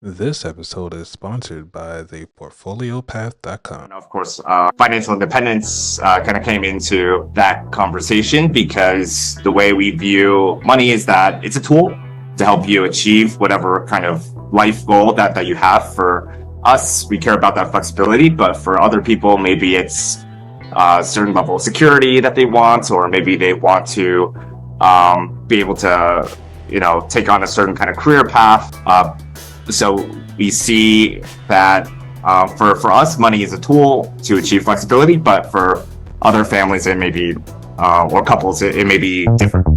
This episode is sponsored by the portfoliopath.com. And of course, financial independence kind of came into that conversation because the way we view money is that it's a tool to help you achieve whatever kind of life goal that you have. For us, we care about that flexibility, but for other people, maybe it's a certain level of security that they want, or maybe they want to be able to, take on a certain kind of career path. So we see that for us, money is a tool to achieve flexibility, but for other families, it may be, or couples, it may be different.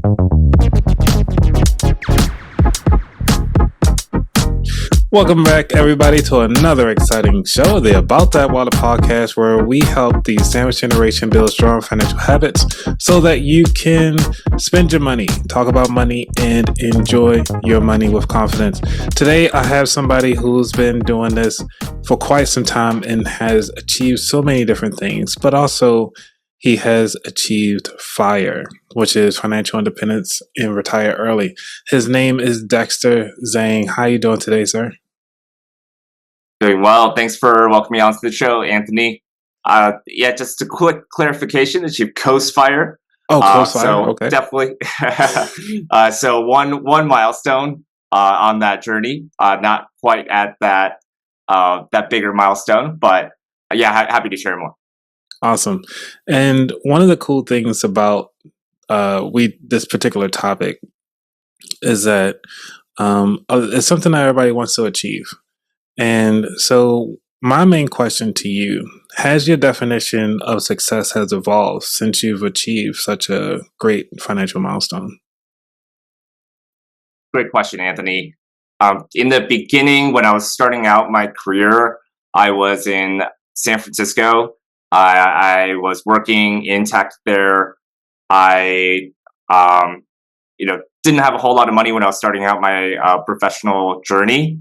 Welcome back, everybody, to another exciting show, the About That Water podcast, where we help the sandwich generation build strong financial habits so that you can spend your money, talk about money, and enjoy your money with confidence. Today, I have somebody who's been doing this for quite some time and has achieved so many different things, but also he has achieved FIRE, which is financial independence and retire early. His name is Dexter Zhuang. How are you doing today, sir? Doing well. Thanks for welcoming me onto the show, Anthony. Just a quick clarification that you've co-FIRE. Oh, close fire. So Okay. definitely. So one milestone on that journey. Not quite at that bigger milestone, but happy to share more. Awesome. And one of the cool things about this particular topic is that it's something that everybody wants to achieve. And so my main question to you, has your definition of success has evolved since you've achieved such a great financial milestone? Great question, Anthony. In the beginning, when I was starting out my career, I was in San Francisco. I was working in tech there. I, didn't have a whole lot of money when I was starting out my professional journey,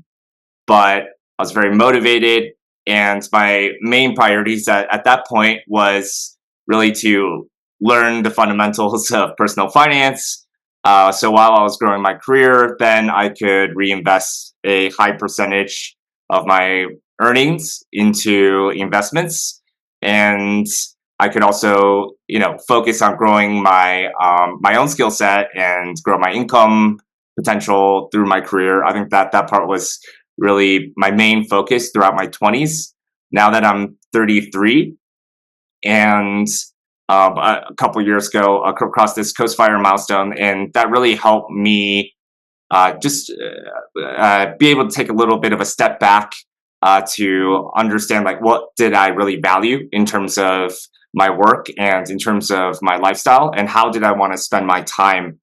but I was very motivated. And my main priorities at that point was really to learn the fundamentals of personal finance. So while I was growing my career, then I could reinvest a high percentage of my earnings into investments. And I could also, focus on growing my own skill set and grow my income potential through my career. I think that part was really my main focus throughout my 20s. Now that I'm 33, and a couple years ago, across this co-FIRE milestone, and that really helped me just be able to take a little bit of a step back to understand, like, what did I really value in terms of my work and in terms of my lifestyle, and how did I want to spend my time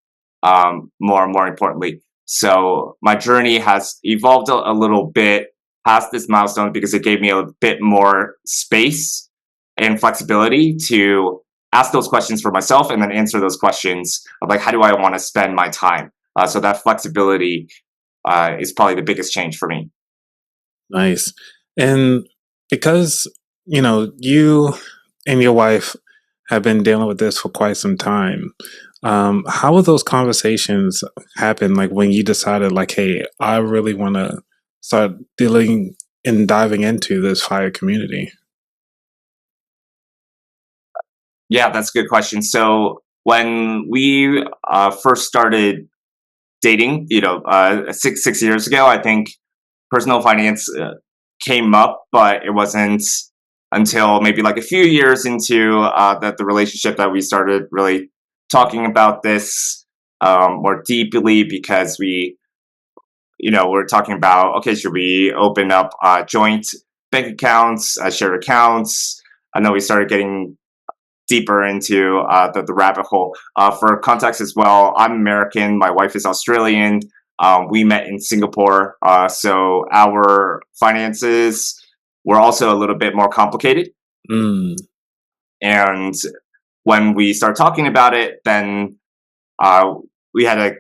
more importantly. So my journey has evolved a little bit past this milestone because it gave me a bit more space and flexibility to ask those questions for myself and then answer those questions of, like, how do I want to spend my time? So that flexibility is probably the biggest change for me. Nice. And because, you and your wife have been dealing with this for quite some time, how would those conversations happen? Like when you decided, like, hey, I really want to start dealing and diving into this FIRE community? Yeah, that's a good question. So when we first started dating, 6 years ago, I think personal finance came up, but it wasn't until maybe like a few years into the relationship that we started really talking about this more deeply, because we're talking about, okay, should we open up joint bank accounts, shared accounts? I know we started getting deeper into the rabbit hole. For context as well, I'm American, my wife is Australian. We met in Singapore, so our finances were also a little bit more complicated. Mm. And when we start talking about it, then we had to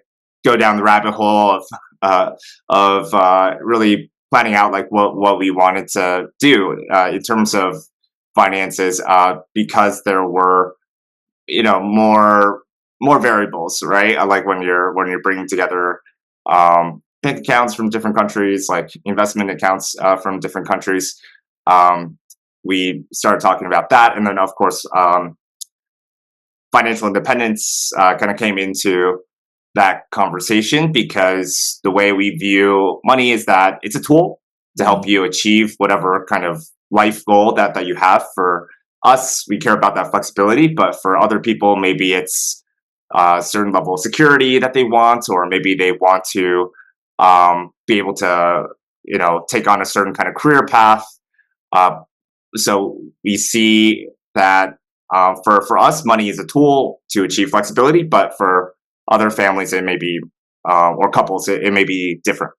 go down the rabbit hole of really planning out, like, what we wanted to do in terms of finances, because there were more variables, right? Like when you're bringing together bank accounts from different countries, like investment accounts from different countries. We started talking about that, and then of course financial independence kind of came into that conversation, because the way we view money is that it's a tool to help you achieve whatever kind of life goal that you have. For us, we care about that flexibility, but for other people, maybe it's a certain level of security that they want, or maybe they want to be able to, take on a certain kind of career path. So we see that for us, money is a tool to achieve flexibility, but for other families, it may be, or couples, it may be different.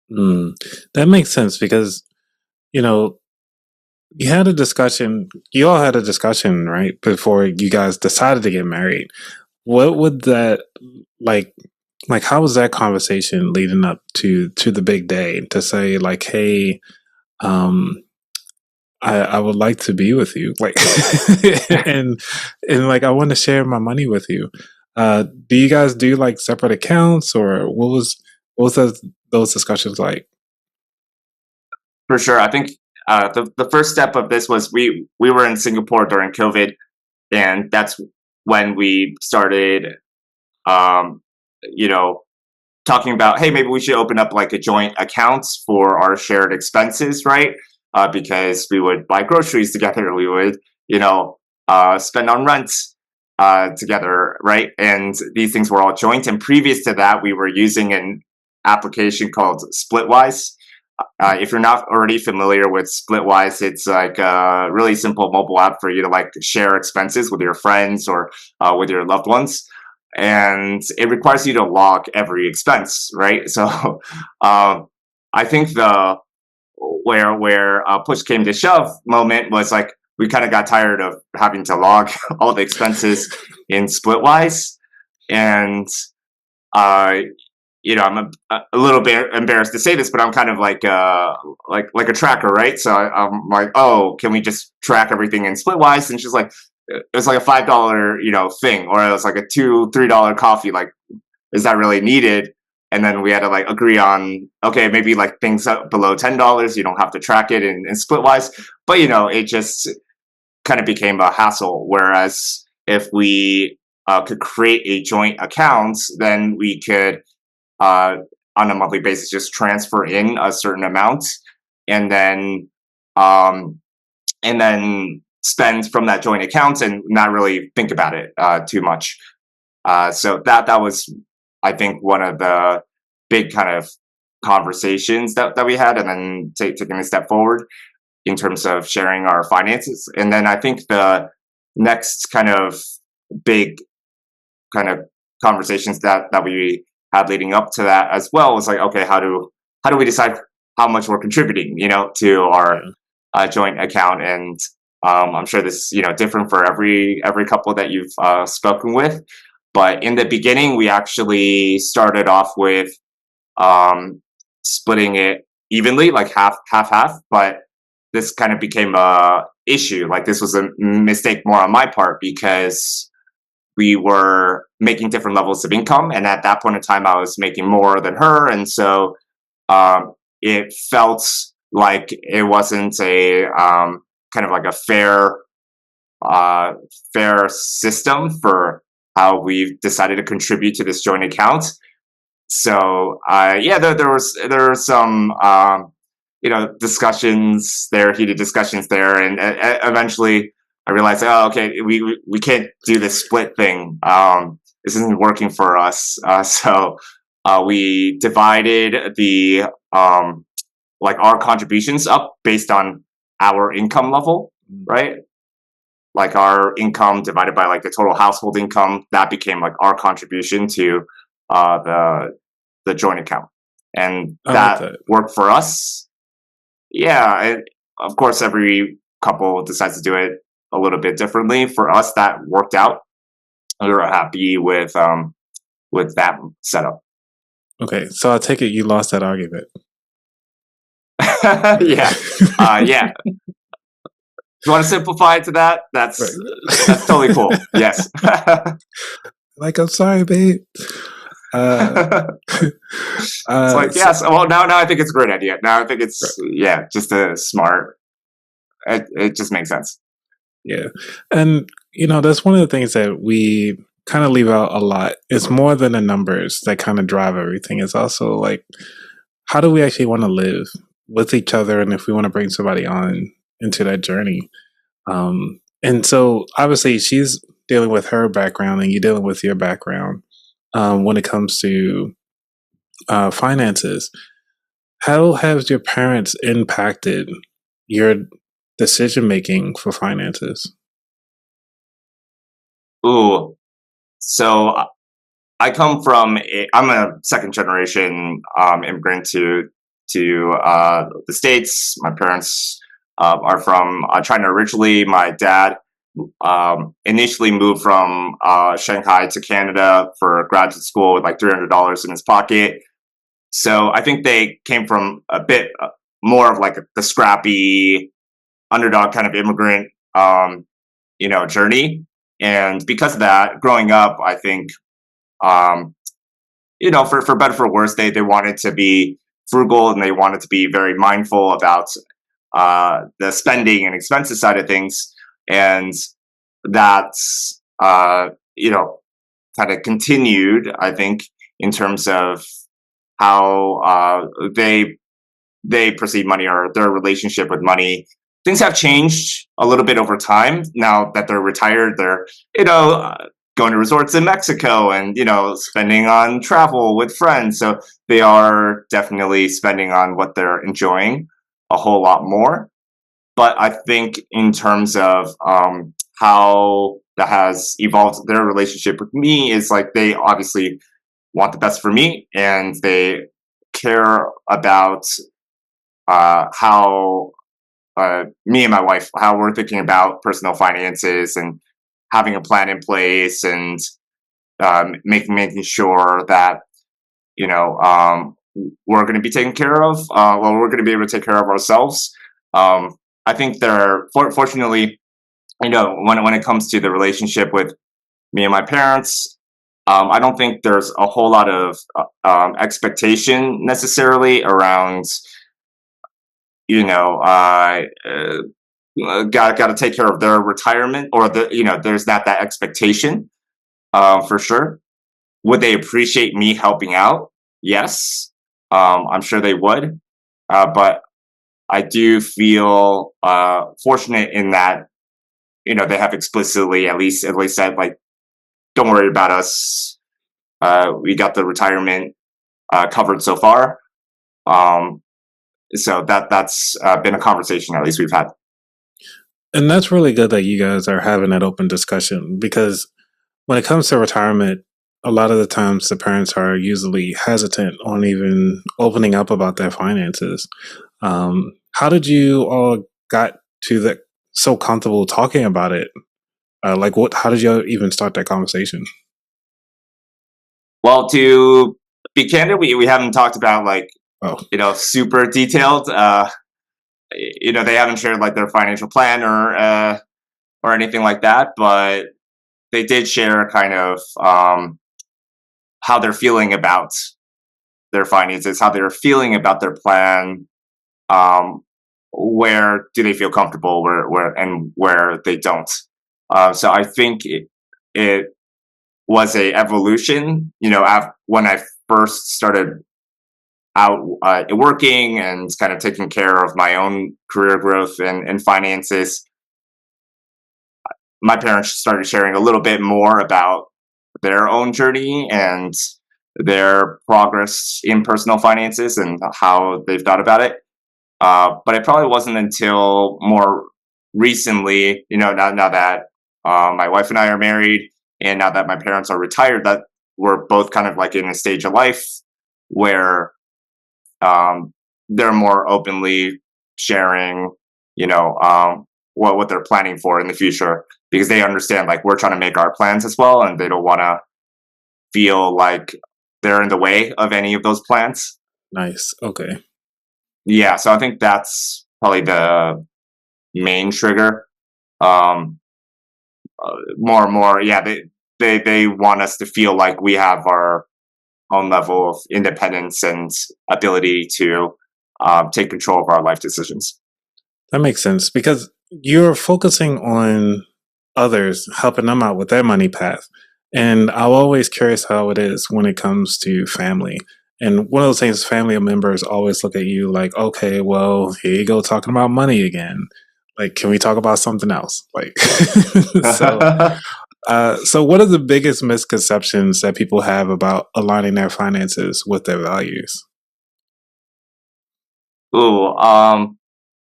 That makes sense because, you know, you had a discussion, you all had a discussion, right, before you guys decided to get married. What would that like how was that conversation leading up to the big day to say like, hey, um I would like to be with you, like, and like I want to share my money with you. Do you guys do like separate accounts, or what was those discussions like? For sure. I think the first step of this was we were in Singapore during COVID, and that's when we started, um, you know, talking about, hey, maybe we should open up like a joint account for our shared expenses, right? Because we would buy groceries together, we would, spend on rent together, right? And these things were all joint. And previous to that, we were using an application called Splitwise. If you're not already familiar with Splitwise, it's like a really simple mobile app for you to like share expenses with your friends or with your loved ones, and it requires you to log every expense, right? So I think the where push came to shove moment was like we kind of got tired of having to log all the expenses in Splitwise, and uh, I'm a little bit embarrassed to say this, but I'm kind of like a tracker, right? So I'm like, oh, can we just track everything in Splitwise? And she's like, it was like a $5, thing, or it was like a $2-3 coffee. Like, is that really needed? And then we had to like agree on, okay, maybe like things up below $10, you don't have to track it in Splitwise. But it just kind of became a hassle. Whereas if we could create a joint account, then we could on a monthly basis just transfer in a certain amount, and then um, spend from that joint account and not really think about it too much. So that was, I think, one of the big kind of conversations that we had, and then taking a step forward in terms of sharing our finances. And then I think the next kind of big kind of conversations that we had leading up to that as well was like, okay, how do we decide how much we're contributing, to our joint account? And I'm sure this is different for every couple that you've spoken with, but in the beginning we actually started off with splitting it evenly, like half. But this kind of became a issue. Like, this was a mistake more on my part, because we were making different levels of income, and at that point in time I was making more than her, and so it felt like it wasn't a kind of like a fair system for how we decided to contribute to this joint account. So there was some discussions there, heated discussions there, and eventually I realized, oh, okay, we can't do this split thing. This isn't working for us. So we divided the like our contributions up based on our income level, right? Like our income divided by like the total household income, that became like our contribution to the joint account, and that worked for us. Yeah, and of course every couple decides to do it a little bit differently. For us, that worked out. We were happy with that setup. Okay, so I take it you lost that argument. Yeah, yeah. You want to simplify it to that? That's totally cool. Yes. Like, I'm sorry, babe. Uh, It's like, so, yes. Well, now I think it's a great idea. Now I think it's, yeah, just a smart. It just makes sense. yeah. And, that's one of the things that we kind of leave out a lot. It's more than the numbers that kind of drive everything. It's also like, how do we actually want to live with each other? And if we want to bring somebody on into that journey. And so obviously she's dealing with her background and you're dealing with your background when it comes to finances. How has your parents impacted your decision making for finances? Ooh. So I come from I'm a second generation immigrant to the States. My parents are from China originally. My dad initially moved from Shanghai to Canada for graduate school with like $300 in his pocket. So I think they came from a bit more of like the scrappy underdog kind of immigrant, journey. And because of that, growing up, I think, um, for better for worse, they wanted to be frugal and they wanted to be very mindful about the spending and expenses side of things. And that's, kind of continued, I think, in terms of how they perceive money or their relationship with money. Things have changed a little bit over time. Now that they're retired, they're going to resorts in Mexico and spending on travel with friends. So they are definitely spending on what they're enjoying a whole lot more. But I think in terms of how that has evolved their relationship with me is like they obviously want the best for me and they care about how me and my wife, how we're thinking about personal finances and having a plan in place and making sure that we're going to be taken care of. We're going to be able to take care of ourselves. I think they're fortunately, when it comes to the relationship with me and my parents, I don't think there's a whole lot of expectation necessarily around got to take care of their retirement or there's not that expectation for sure. Would they appreciate me helping out? Yes, I'm sure they would. But I do feel fortunate in that they have explicitly at least said like, don't worry about us. We got the retirement covered so far. Um, so that's been a conversation at least we've had. And that's really good that you guys are having that open discussion because when it comes to retirement, a lot of the times the parents are usually hesitant on even opening up about their finances. How did you all got to the so comfortable talking about it? Like what? How did you even start that conversation? Well, to be candid, we haven't talked about like Oh, super detailed. They haven't shared like their financial plan or anything like that, but they did share kind of how they're feeling about their finances, how they're feeling about their plan. Um, where do they feel comfortable, where they don't. So I think it was a evolution. When I first started out working and kind of taking care of my own career growth and finances, my parents started sharing a little bit more about their own journey and their progress in personal finances and how they've thought about it. But it probably wasn't until more recently, now that my wife and I are married, and now that my parents are retired, that we're both kind of like in a stage of life where um, they're more openly sharing, what they're planning for in the future because they understand like we're trying to make our plans as well, and they don't want to feel like they're in the way of any of those plans. nice. Okay. Yeah, so I think that's probably the main trigger. Um, more and more, yeah, they want us to feel like we have our own level of independence and ability to take control of our life decisions. That makes sense because you're focusing on others, helping them out with their money path. And I'm always curious how it is when it comes to family. And one of those things, family members always look at you like, okay, well, here you go talking about money again. Like, can we talk about something else? Like, so, so what are the biggest misconceptions that people have about aligning their finances with their values? Ooh,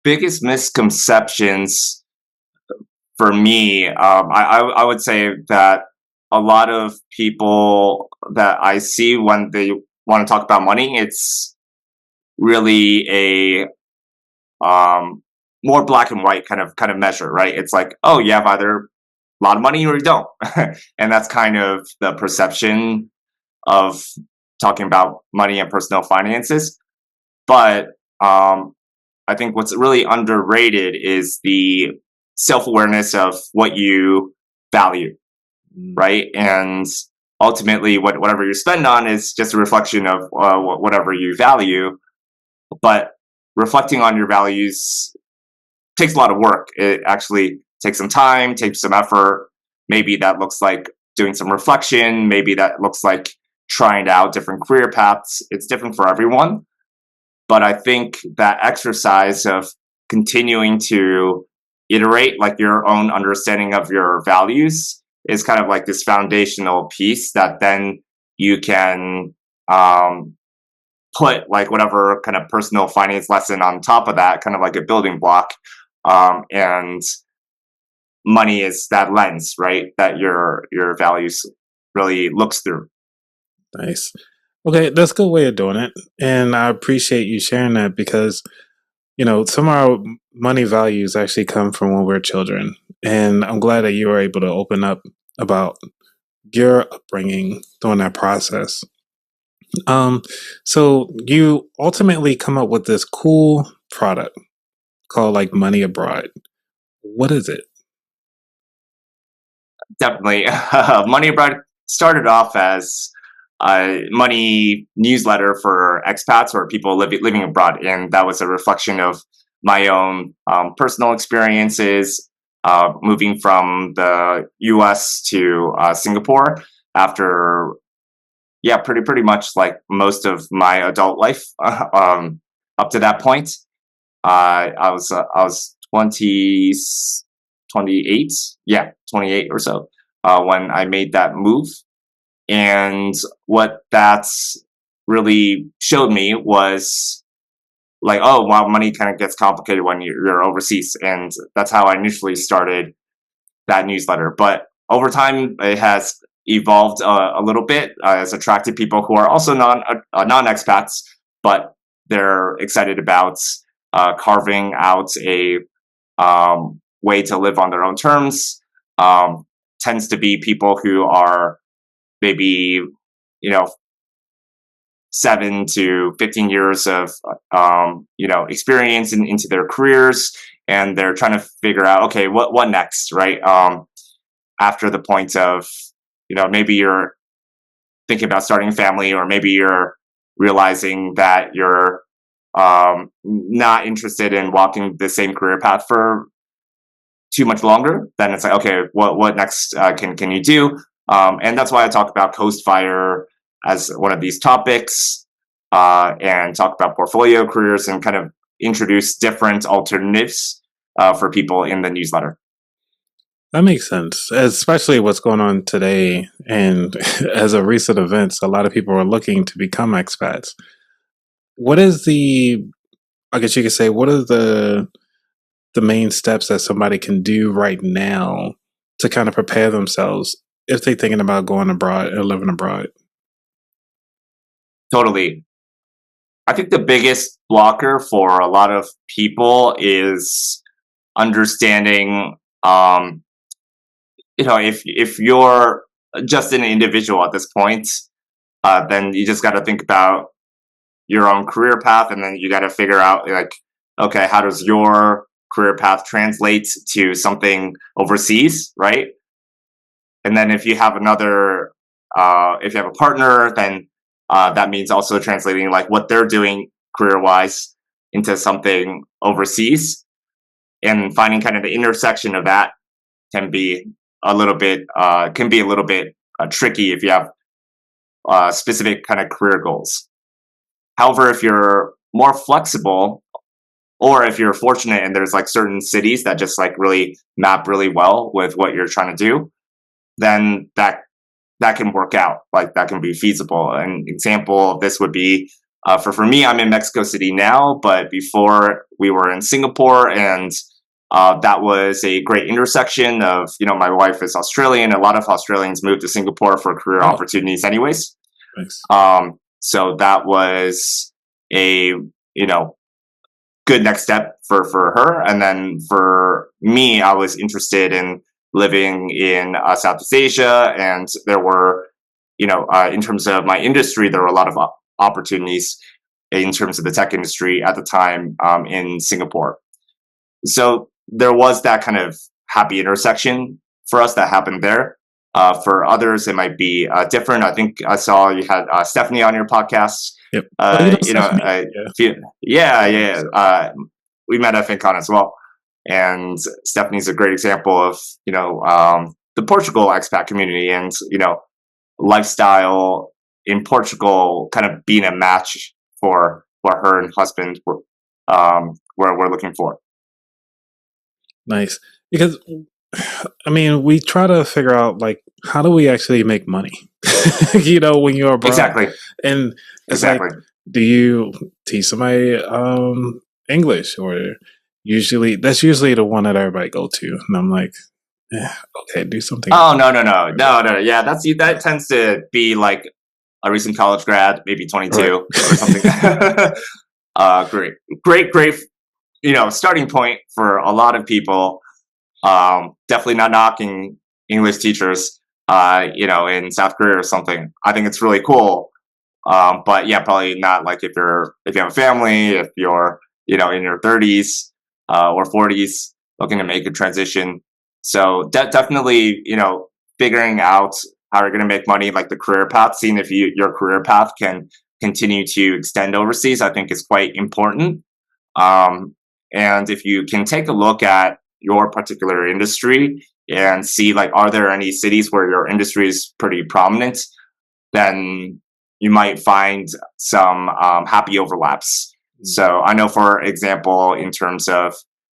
biggest misconceptions for me, I would say that a lot of people that I see when they want to talk about money, it's really a more black and white kind of measure, right? It's like, oh, you have either a lot of money or you don't, and that's kind of the perception of talking about money and personal finances. But I think what's really underrated is the self awareness of what you value, Mm. right? And ultimately, whatever you spend on is just a reflection of whatever you value. But reflecting on your values takes a lot of work. It actually takes some time, takes some effort. Maybe that looks like doing some reflection. Maybe that looks like trying out different career paths. It's different for everyone. But I think that exercise of continuing to iterate like your own understanding of your values is kind of like this foundational piece that then you can put like whatever kind of personal finance lesson on top of that, kind of like a building block. And money is that lens, right? That your values really looks through. Nice. Okay, that's a good way of doing it. And I appreciate you sharing that because, some of our money values actually come from when we're children. And I'm glad that you were able to open up about your upbringing during that process. Um, so you ultimately come up with this cool product called like Money Abroad. What is it? Definitely. Money Abroad started off as a money newsletter for expats or people living abroad. And that was a reflection of my own personal experiences moving from the US to Singapore after, yeah, pretty much like most of my adult life up to that point. I was 20, 28, yeah, 28 or so when I made that move. And what that's really showed me was like, oh, wow, money kind of gets complicated when you're overseas. And that's how I initially started that newsletter. But over time, it has evolved a little bit. It's attracted people who are also non-expats, but they're excited about carving out a way to live on their own terms. Tends to be people who are maybe, you know, 7 to 15 years of experience into their careers, and they're trying to figure out, okay, what next, right? After the point of, maybe you're thinking about starting a family, or maybe you're realizing that you're not interested in walking the same career path for too much longer. Then it's like, okay, what next can you do? And that's why I talk about Coast Fire as one of these topics, and talk about portfolio careers and kind of introduce different alternatives for people in the newsletter. That makes sense, especially what's going on today. And as a recent events, a lot of people are looking to become expats. What is I guess you could say, what are the main steps that somebody can do right now to kind of prepare themselves if they're thinking about going abroad or living abroad? Totally. I think the biggest blocker for a lot of people is understanding, if you're just an individual at this point, then you just got to think about your own career path, and then you got to figure out like, okay, how does your career path translate to something overseas, right? And then if you have a partner, then that means also translating like what they're doing career-wise into something overseas, and finding kind of the intersection of that can be a little bit tricky if you have specific kind of career goals. However, if you're more flexible, or if you're fortunate and there's like certain cities that just like really map really well with what you're trying to do, then that can work out. Like that can be feasible. An example of this would be for me, I'm in Mexico City now, but before we were in Singapore, and that was a great intersection of, my wife is Australian. A lot of Australians move to Singapore for career opportunities anyways. Thanks. So that was a, good next step for her. And then for me, I was interested in living in Southeast Asia, and there were, in terms of my industry, there were a lot of opportunities in terms of the tech industry at the time in Singapore. So there was that kind of happy intersection for us that happened there. For others, it might be different. I think I saw you had Stephanie on your podcast. Yep. We met at FinCon as well, and Stephanie's a great example of the Portugal expat community, and lifestyle in Portugal kind of being a match for what her and husband were looking for. Nice, because we try to figure out like how do we actually make money, when you're abroad. Exactly. And it's like, do you teach somebody English, or that's usually the one that everybody go to, and I'm like, okay, do something. Oh no. Yeah, that tends to be like a recent college grad, maybe 22 right. Or something. Great. Starting point for a lot of people. Definitely not knocking English teachers, in South Korea or something. I think it's really cool. But yeah, probably not like if you have a family, if you're, in your 30s or 40s looking to make a transition. So definitely, figuring out how you're going to make money, like the career path, seeing if your career path can continue to extend overseas, I think is quite important. And if you can take a look at your particular industry and see like, are there any cities where your industry is pretty prominent, then you might find some happy overlaps. So I know, for example, in terms of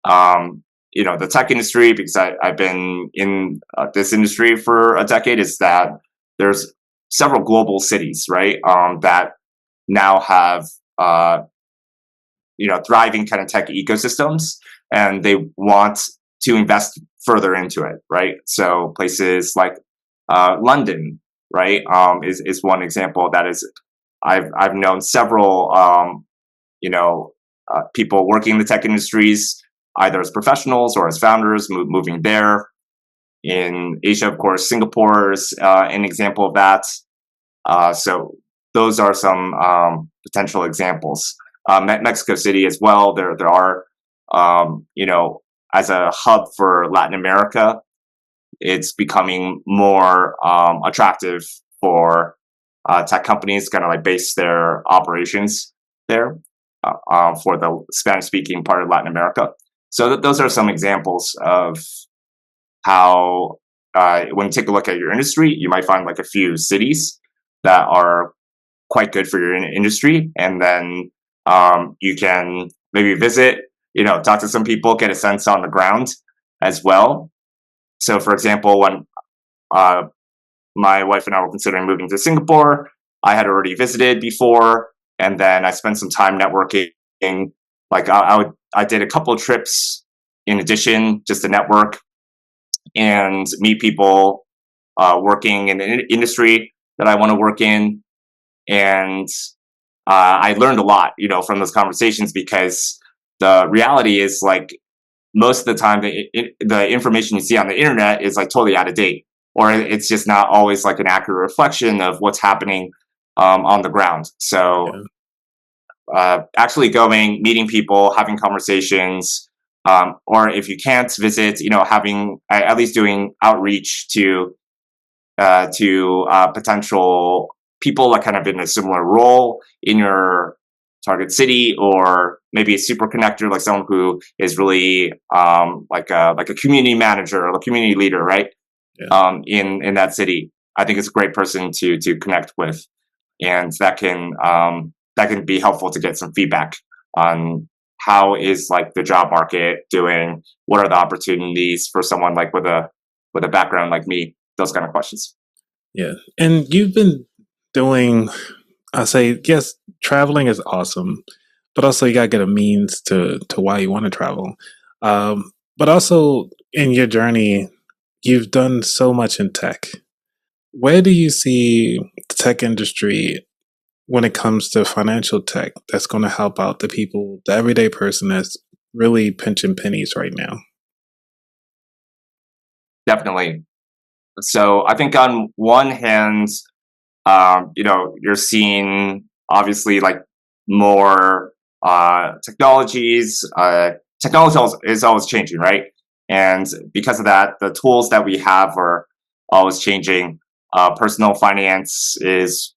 the tech industry, because I've been in this industry for a decade, is that there's several global cities, right, that now have thriving kind of tech ecosystems, and they want to invest further into it, right? So places like London, right, is one example. That is, I've known several people working in the tech industries, either as professionals or as founders, moving there. In Asia, of course, Singapore is an example of that. So those are some potential examples. Mexico City as well. There are, as a hub for Latin America, it's becoming more attractive for tech companies kind of like base their operations there for the Spanish-speaking part of Latin America. So those are some examples of how, when you take a look at your industry, you might find like a few cities that are quite good for your industry, and then you can maybe visit, talk to some people, get a sense on the ground as well. So, for example, when my wife and I were considering moving to Singapore, I had already visited before, and then I spent some time networking. Like I did a couple of trips in addition, just to network and meet people working in the industry that I want to work in. And I learned a lot, from those conversations, because the reality is like most of the time the information you see on the internet is like totally out of date, or it's just not always like an accurate reflection of what's happening on the ground. So actually going, meeting people, having conversations, or if you can't visit, having at least doing outreach to potential people like kind of in a similar role in your target city, or maybe a super connector, like someone who is really like a community manager or a community leader, right? Yeah. In that city, I think it's a great person to connect with, and that can be helpful to get some feedback on how is like the job market doing, what are the opportunities for someone like with a background like me, those kind of questions. Yeah. And you've been doing, I say, yes, traveling is awesome, but also you gotta get a means to why you want to travel. But also in your journey, you've done so much in tech. Where do you see the tech industry when it comes to financial tech that's going to help out the people, the everyday person that's really pinching pennies right now? Definitely. So I think on one hand, you're seeing obviously like more technologies. Is always changing, right? And because of that, the tools that we have are always changing. Personal finance is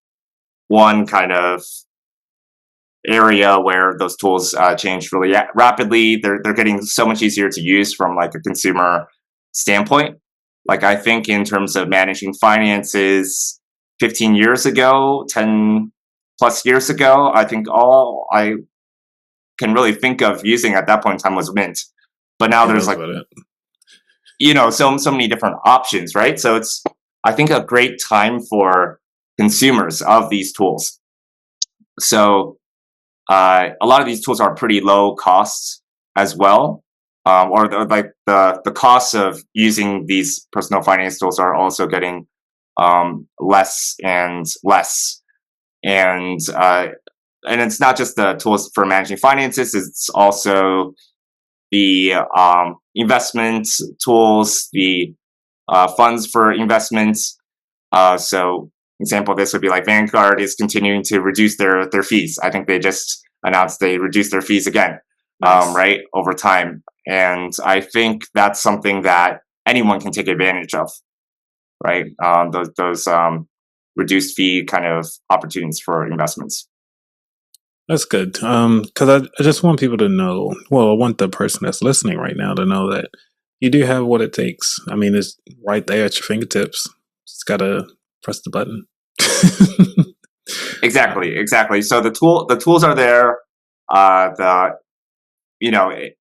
one kind of area where those tools change really rapidly. They're getting so much easier to use from like a consumer standpoint. Like I think in terms of managing finances, 15 years ago, 10 plus years ago, I think all I can really think of using at that point in time was Mint. But now Yeah, that there's was like, about it. so many different options, right? So it's, I think, a great time for consumers of these tools. So a lot of these tools are pretty low costs as well, like the costs of using these personal finance tools are also getting less and less, and it's not just the tools for managing finances; it's also the investment tools, the funds for investments. So example of this would be like Vanguard is continuing to reduce their fees. I think they just announced they reduced their fees again, Nice. right, over time. And I think that's something that anyone can take advantage of, right? Those reduced fee kind of opportunities for investments. That's good. Because I just want people to know, well, I want the person that's listening right now to know that you do have what it takes. I mean, it's right there at your fingertips. Just gotta press the button. Exactly, exactly. So the tools are there. The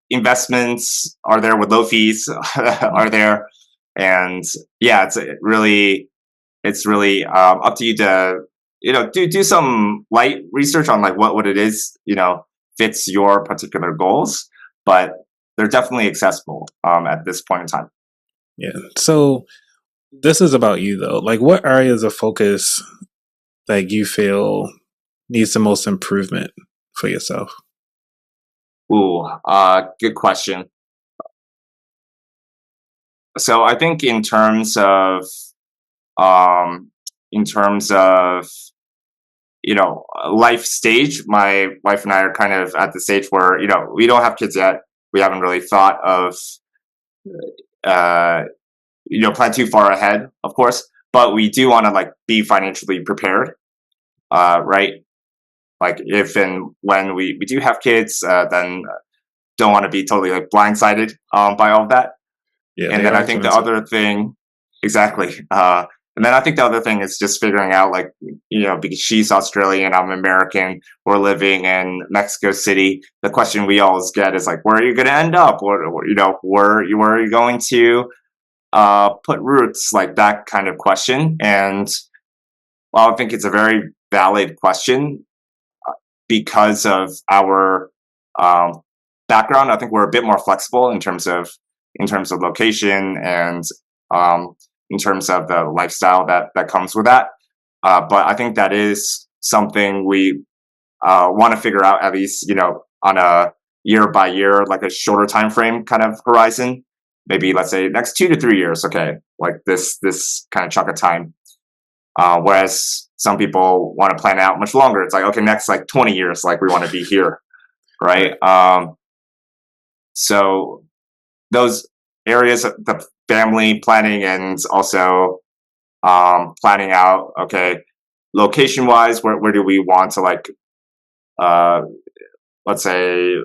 investments are there with low fees are there, and yeah, it's really up to you to do some light research on like what it is fits your particular goals, but they're definitely accessible at this point in time. Yeah. So this is about you though. Like, what areas of focus that you feel needs the most improvement for yourself? Ooh, good question. So I think um in terms of life stage, my wife and I are kind of at the stage where we don't have kids yet. We haven't really thought of uh plan too far ahead, of course, but we do want to like be financially prepared, right? Like if and when we do have kids, then don't want to be totally like blindsided by all of that. Yeah, And they then are I think the expensive. other thing, exactly. And then I think the other thing is just figuring out, like, because she's Australian, I'm American, we're living in Mexico City. The question we always get is like, where are you going to end up? Where are you going to put roots? Like that kind of question. And well, I think it's a very valid question because of our um, background. I think we're a bit more flexible in terms of location and um, in terms of the lifestyle that comes with that. But I think that is something we want to figure out, at least on a year by year, like a shorter time frame kind of horizon. Maybe let's say next 2 to 3 years. Okay, like this kind of chunk of time. Whereas some people want to plan out much longer. It's like, okay, next like 20 years, like we want to be here, right? Right. So those areas, the family planning and also planning out, okay, location wise, where do we want to like, uh, let's say,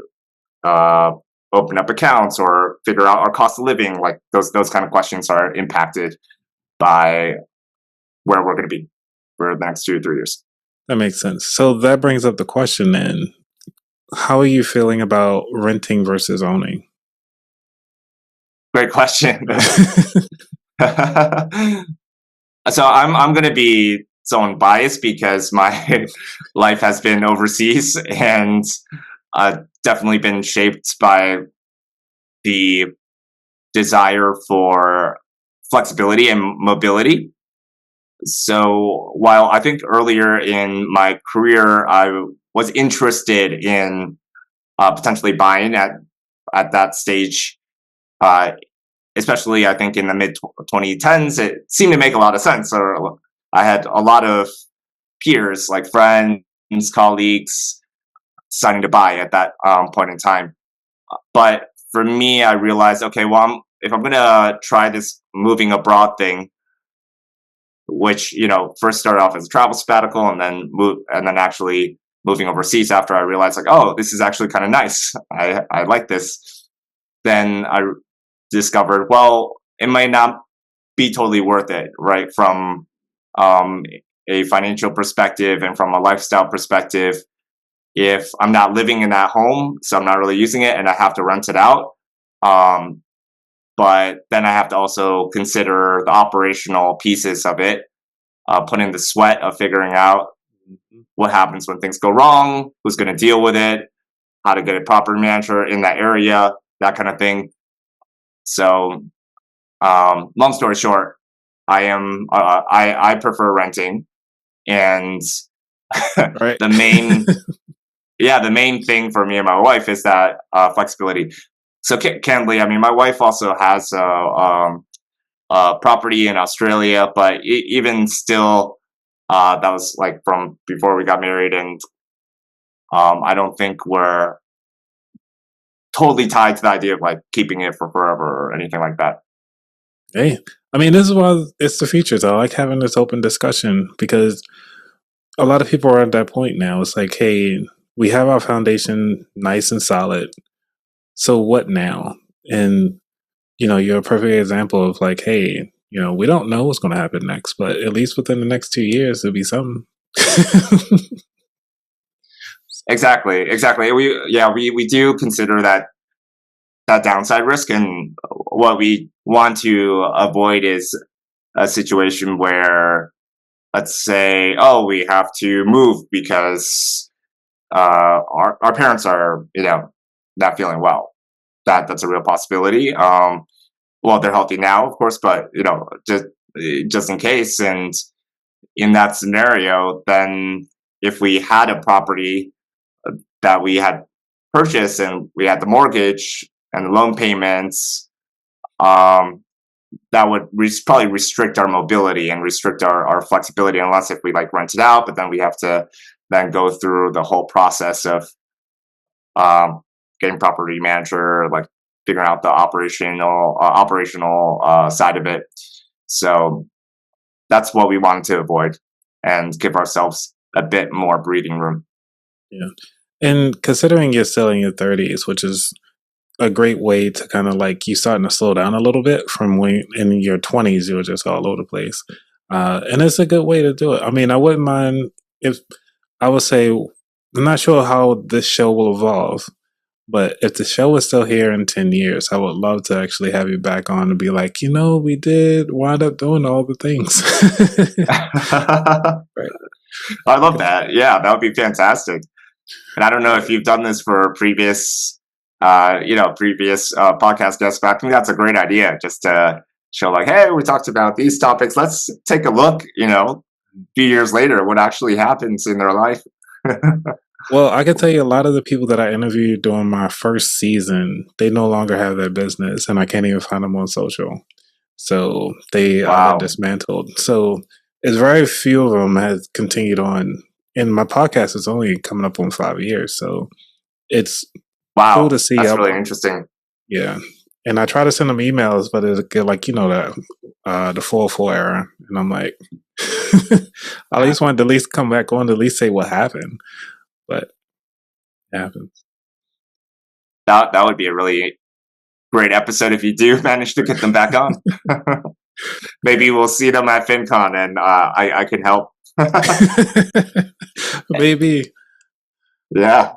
uh, open up accounts or figure out our cost of living? Like those kind of questions are impacted by where we're going to be for the next 2 to 3 years. That makes sense. So that brings up the question then. How are you feeling about renting versus owning? Great question. So I'm going to be someone biased because my life has been overseas and definitely been shaped by the desire for flexibility and mobility. So while I think earlier in my career I was interested in potentially buying at that stage, uh, especially I think in the mid 2010s, it seemed to make a lot of sense. So I had a lot of peers, like friends, colleagues, deciding to buy at that point in time. But for me, I realized, okay, well, if I'm gonna try this moving abroad thing, which first started off as a travel sabbatical and then actually moving overseas after I realized like, oh, this is actually kind of nice. I like this. Then I discovered, well, it might not be totally worth it, right? From um, a financial perspective and from a lifestyle perspective, if I'm not living in that home, so I'm not really using it and I have to rent it out. Um, but then I have to also consider the operational pieces of it, put in the sweat of figuring out what happens when things go wrong, who's going to deal with it, how to get a proper manager in that area, that kind of thing. So, long story short, I prefer renting, and Right. the main the main thing for me and my wife is that flexibility. So candidly, I mean, my wife also has property in Australia, but even still, that was like from before we got married, and I don't think we're totally tied to the idea of like keeping it for forever or anything like that. Hey, I mean, this is why it's the features. I like having this open discussion because a lot of people are at that point now. It's like, hey, we have our foundation nice and solid. So what now? And, you're a perfect example of like, hey, we don't know what's going to happen next, but at least within the next 2 years, there'll be something. Exactly. We do consider that downside risk, and what we want to avoid is a situation where, let's say, oh, we have to move because our parents are not feeling well. That's a real possibility. Well, they're healthy now, of course, but just in case. And in that scenario, then if we had a property that we had purchased and we had the mortgage and the loan payments, that would probably restrict our mobility and restrict our flexibility, unless if we like rent it out, but then we have to then go through the whole process of getting property manager, like figuring out the operational side of it. So that's what we wanted to avoid and give ourselves a bit more breathing room. Yeah. And considering you're still in your 30s, which is a great way to kind of like you starting to slow down a little bit from when in your 20s you were just all over the place. And it's a good way to do it. I mean, I wouldn't mind if I would say, I'm not sure how this show will evolve, but if the show is still here in 10 years, I would love to actually have you back on and be like, we did wind up doing all the things. Right. I love that. Yeah, that would be fantastic. And I don't know if you've done this for previous podcast guests, but I think that's a great idea, just to show like, hey, we talked about these topics. Let's take a look, a few years later, what actually happens in their life. Well, I can tell you a lot of the people that I interviewed during my first season, they no longer have their business and I can't even find them on social. So they are dismantled. So it's very few of them has continued on. And my podcast is only coming up on 5 years. So it's cool to see. That's really interesting. Yeah. And I try to send them emails, but it's like, that the 404 error. And I'm like, I at least wanted to at least come back on to at least say what happened, but it happens. That would be a really great episode if you do manage to get them back on. Maybe we'll see them at FinCon, and I can help. Maybe. Yeah.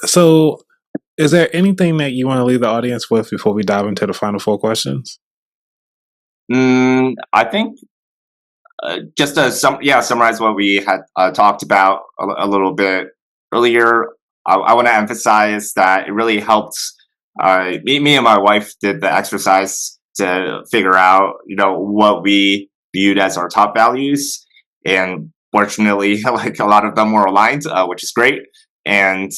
So, is there anything that you want to leave the audience with before we dive into the final 4 questions? I think just to summarize what we had talked about a little bit earlier. I want to emphasize that it really helped. Me and my wife did the exercise to figure out, what we viewed as our top values, and fortunately, like a lot of them were aligned, which is great, and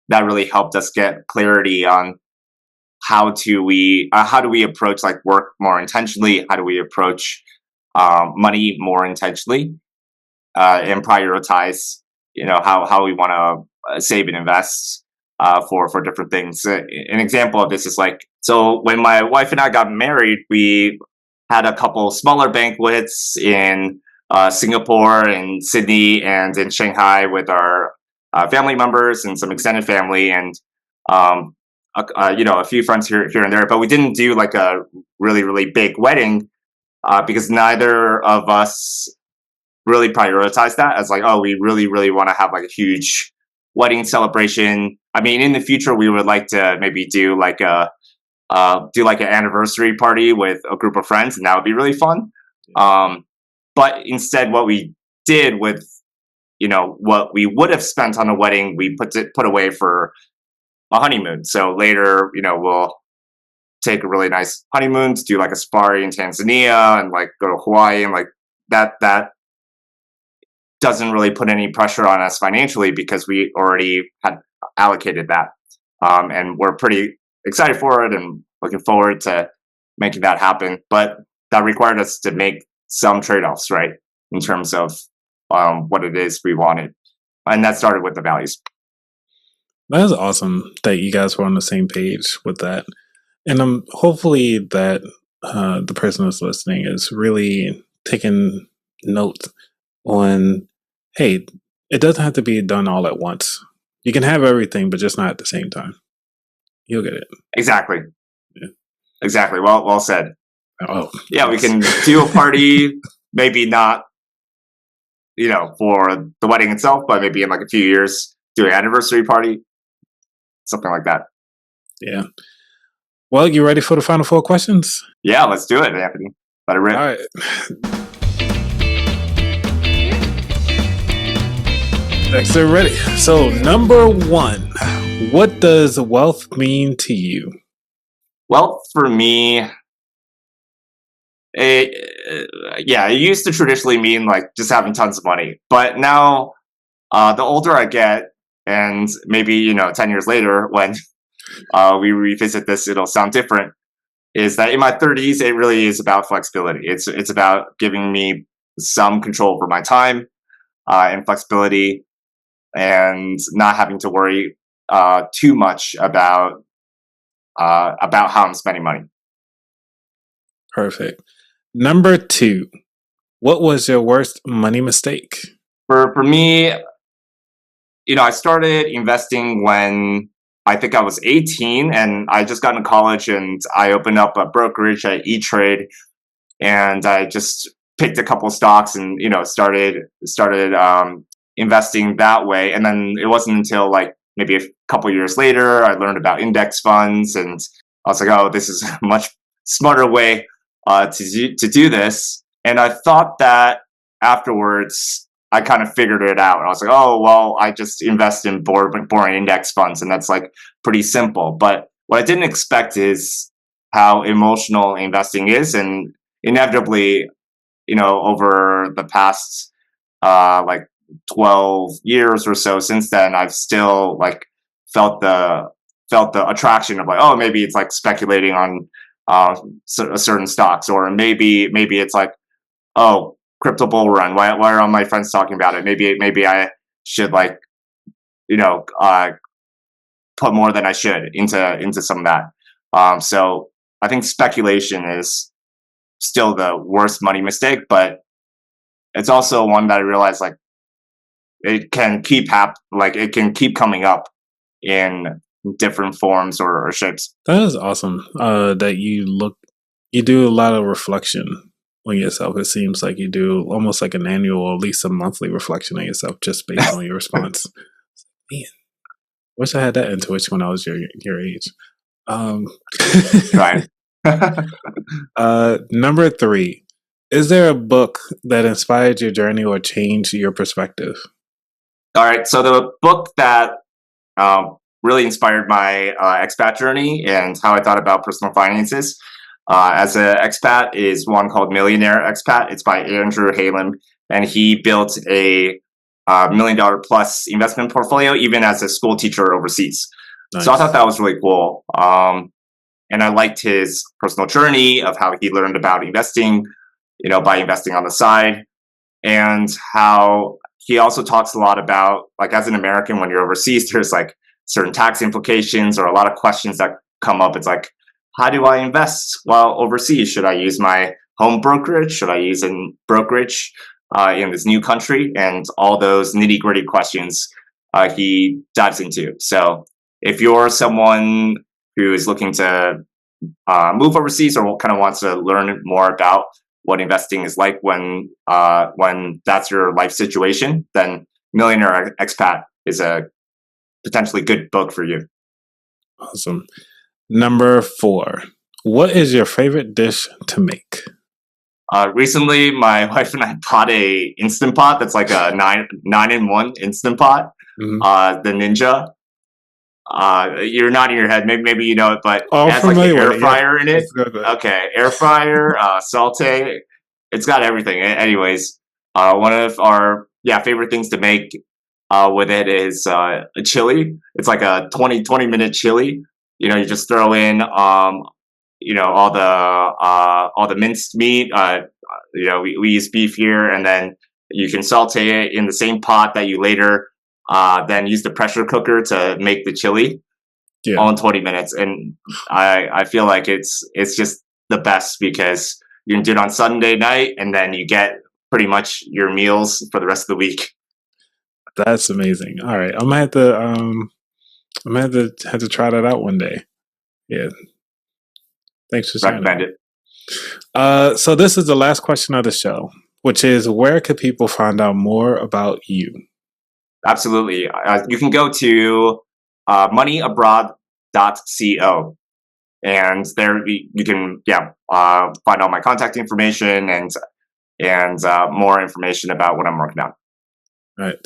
that really helped us get clarity on how do we approach like work more intentionally, how do we approach money more intentionally, and prioritize, how we want to save and invest for different things. An example of this is like, so when my wife and I got married, we had a couple smaller banquets in Singapore and Sydney and in Shanghai with our family members and some extended family, and a few friends here and there. But we didn't do like a really big wedding because neither of us really prioritized that as like, oh, we really want to have like a huge wedding celebration. I mean, in the future, we would like to maybe do like an anniversary party with a group of friends, and that would be really fun. But instead, what we did with, what we would have spent on a wedding, we put away for a honeymoon. So later, we'll take a really nice honeymoon to do like a safari in Tanzania and like go to Hawaii, and like that doesn't really put any pressure on us financially because we already had allocated that. And we're pretty excited for it and looking forward to making that happen. But that required us to make some trade-offs, right? In terms of what it is we wanted. And that started with the values. That is awesome that you guys were on the same page with that. And hopefully that the person who's listening is really taking note on, hey, it doesn't have to be done all at once. You can have everything, but just not at the same time. You'll get it. Exactly. Yeah. Exactly. Well said. Oh, yeah, we can do a party, maybe not, for the wedding itself, but maybe in like a few years, do an anniversary party, something like that. Yeah. Well, you ready for the final 4 questions? Yeah, let's do it, Anthony. Let it rip. All right. Dexter, ready. So, number 1, what does wealth mean to you? Wealth for me, it used to traditionally mean like just having tons of money. But now, the older I get, and maybe, 10 years later, when we revisit this, it'll sound different, is that in my 30s, it really is about flexibility. It's about giving me some control over my time and flexibility, and not having to worry too much about how I'm spending money. Perfect. Number 2, what was your worst money mistake? For me, I started investing when I think I was 18, and I just got into college, and I opened up a brokerage at E-Trade, and I just picked a couple stocks and started investing that way. And then it wasn't until like maybe a couple years later I learned about index funds, and I was like, oh, this is a much smarter way to do this. And I thought that afterwards I kind of figured it out. I was like, oh, well, I just invest in boring index funds, and that's like pretty simple. But what I didn't expect is how emotional investing is, and inevitably, over the past like 12 years or so since then, I've still like felt the attraction of like, oh, maybe it's like speculating on certain stocks, or maybe it's like, oh, crypto bull run. Why are all my friends talking about it? Maybe I should like, put more than I should into some of that. So I think speculation is still the worst money mistake, but it's also one that I realized like it can it can keep coming up in different forms or shapes. That is awesome. That you do a lot of reflection on yourself. It seems like you do almost like an annual, or at least a monthly reflection on yourself, just based on your response. Man, wish I had that intuition when I was your age. Right. Number 3, is there a book that inspired your journey or changed your perspective? All right. So the book that really inspired my expat journey and how I thought about personal finances as an expat is one called Millionaire Expat. It's by Andrew Halem, and he built a $1 million plus investment portfolio even as a school teacher overseas. Nice. So I thought that was really cool. And I liked his personal journey of how he learned about investing, by investing on the side, and how he also talks a lot about, like, as an American, when you're overseas, there's like certain tax implications or a lot of questions that come up. It's like, how do I invest while overseas? Should I use my home brokerage? Should I use a brokerage in this new country? And all those nitty gritty questions he dives into. So if you're someone who is looking to move overseas or kind of wants to learn more about what investing is like when that's your life situation, then Millionaire Expat is a potentially good book for you. Awesome. Number 4, what is your favorite dish to make? Recently, my wife and I bought a Instant Pot that's like a 9-in-1 Instant Pot, the Ninja. You're nodding your head. Maybe you know it, but it has like an air fryer in it. Okay, air fryer, saute. It's got everything. Anyways, one of our favorite things to make with it is a chili. It's like a 20-minute chili. You just throw in all the minced meat. We use beef here, and then you can saute it in the same pot that you later then use the pressure cooker to make the chili, all in 20 minutes. And I feel like it's just the best because you can do it on Sunday night, and then you get pretty much your meals for the rest of the week. That's amazing. All right, I'm gonna have to try that out one day. Yeah, thanks for sharing. Recommend it. So this is the last question of the show, which is, where could people find out more about you? Absolutely. You can go to moneyabroad.co, and there you can find all my contact information and more information about what I'm working on. All right.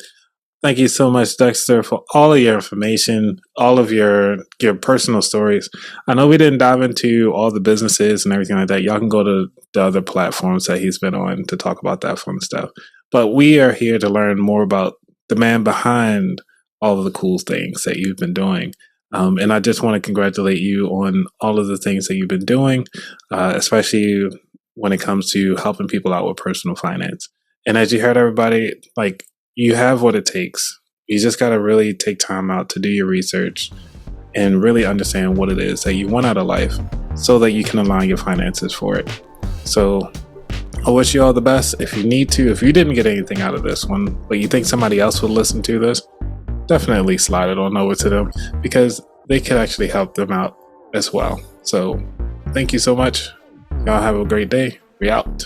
Thank you so much, Dexter, for all of your information, all of your personal stories. I know we didn't dive into all the businesses and everything like that. Y'all can go to the other platforms that he's been on to talk about that fun stuff. But we are here to learn more about the man behind all of the cool things that you've been doing. And I just want to congratulate you on all of the things that you've been doing, especially when it comes to helping people out with personal finance. And as you heard, everybody, like, you have what it takes. You just got to really take time out to do your research and really understand what it is that you want out of life so that you can align your finances for it. So I wish you all the best. If you didn't get anything out of this one, but you think somebody else would listen to this, definitely slide it on over to them because they could actually help them out as well. So thank you so much. Y'all have a great day. We out.